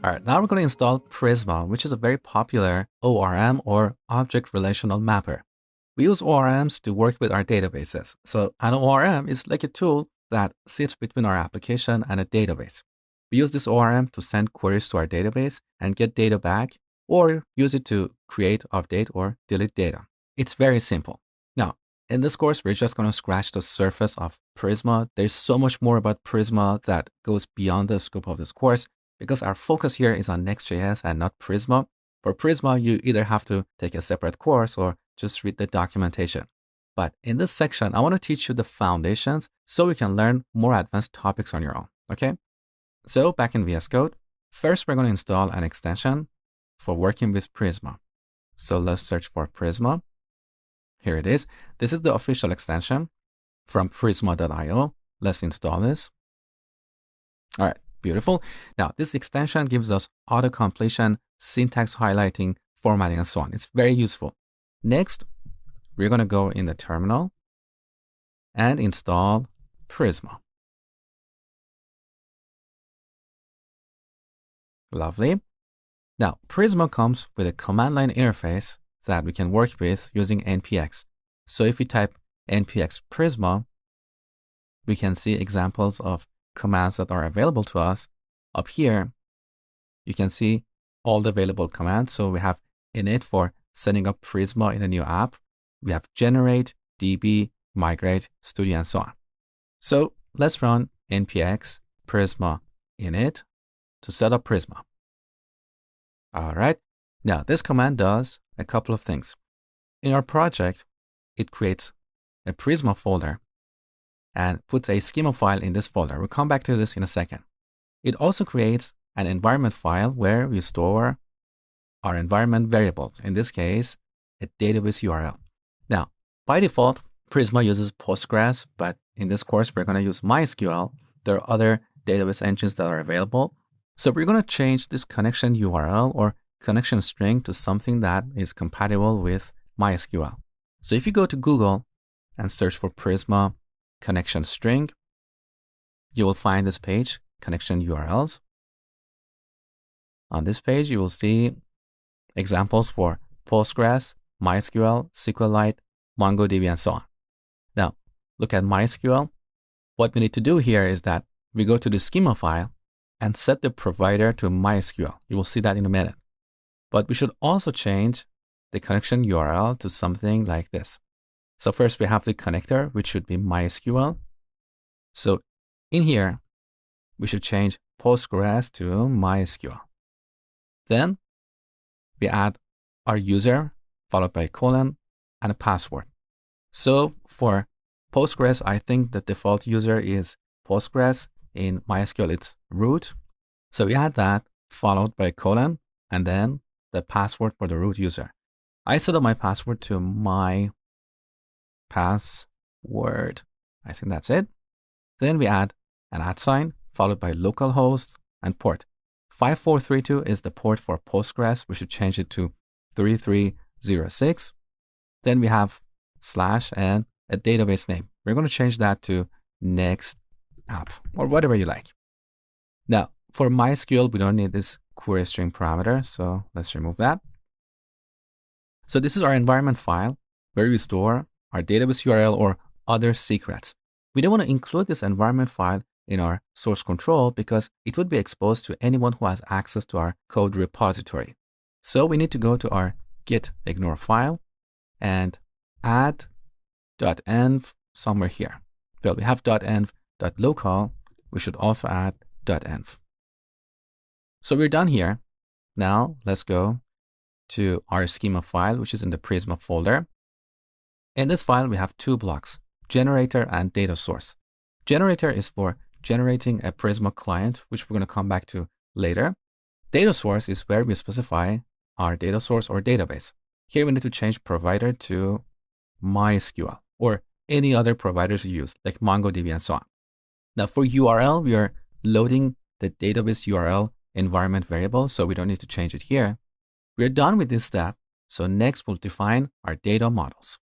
All right, now we're going to install Prisma, which is a very popular ORM or Object Relational Mapper. We use ORMs to work with our databases. So an ORM is like a tool that sits between our application and a database. We use this ORM to send queries to our database and get data back, or use it to create, update, or delete data. It's very simple. Now, in this course, we're just going to scratch the surface of Prisma. There's so much more about Prisma that goes beyond the scope of this course, because our focus here is on Next.js and not Prisma. For Prisma, you either have to take a separate course or just read the documentation. But in this section, I want to teach you the foundations so you can learn more advanced topics on your own, okay? So back in VS Code, first we're going to install an extension for working with Prisma. So let's search for Prisma. Here it is. This is the official extension from prisma.io. Let's install this. All right. Beautiful. Now, this extension gives us auto-completion, syntax highlighting, formatting, and so on. It's very useful. Next, we're going to go in the terminal and install Prisma. Lovely. Now, Prisma comes with a command line interface that we can work with using npx. So if we type npx Prisma, we can see examples of commands that are available to us. Up here, you can see all the available commands. So we have init for setting up Prisma in a new app. We have generate, db, migrate, studio, and so on. So let's run npx Prisma init to set up Prisma. All right. Now this command does a couple of things. In our project, it creates a Prisma folder and puts a schema file in this folder. We'll come back to this in a second. It also creates an environment file where we store our environment variables, in this case, a database URL. Now, by default, Prisma uses Postgres, but in this course, we're going to use MySQL. There are other database engines that are available. So we're going to change this connection URL or connection string to something that is compatible with MySQL. So if you go to Google and search for Prisma connection string, you will find this page, connection URLs. On this page, you will see examples for Postgres, MySQL, SQLite, MongoDB, and so on. Now, look at MySQL. What we need to do here is that we go to the schema file and set the provider to MySQL. You will see that in a minute. But we should also change the connection URL to something like this. So first we have the connector, which should be MySQL. So in here, we should change Postgres to MySQL. Then we add our user, followed by a colon and a password. So for Postgres, I think the default user is Postgres. In MySQL, it's root. So we add that, followed by a colon, and then the password for the root user. I set up my password to my password. I think that's it. Then we add an @ followed by localhost and port. 5432 is the port for Postgres. We should change it to 3306. Then we have / and a database name. We're going to change that to next app or whatever you like. Now, for MySQL, we don't need this query string parameter. So let's remove that. So this is our environment file where we store our database URL or other secrets. We don't want to include this environment file in our source control because it would be exposed to anyone who has access to our code repository. So we need to go to our git ignore file and add .env somewhere here. Well, we have .env.local. We should also add .env. So we're done here. Now let's go to our schema file, which is in the Prisma folder. In this file, we have two blocks, generator and data source. Generator is for generating a Prisma client, which we're going to come back to later. Data source is where we specify our data source or database. Here we need to change provider to MySQL or any other providers you use, like MongoDB and so on. Now for URL, we are loading the database URL environment variable, so we don't need to change it here. We're done with this step. So next we'll define our data models.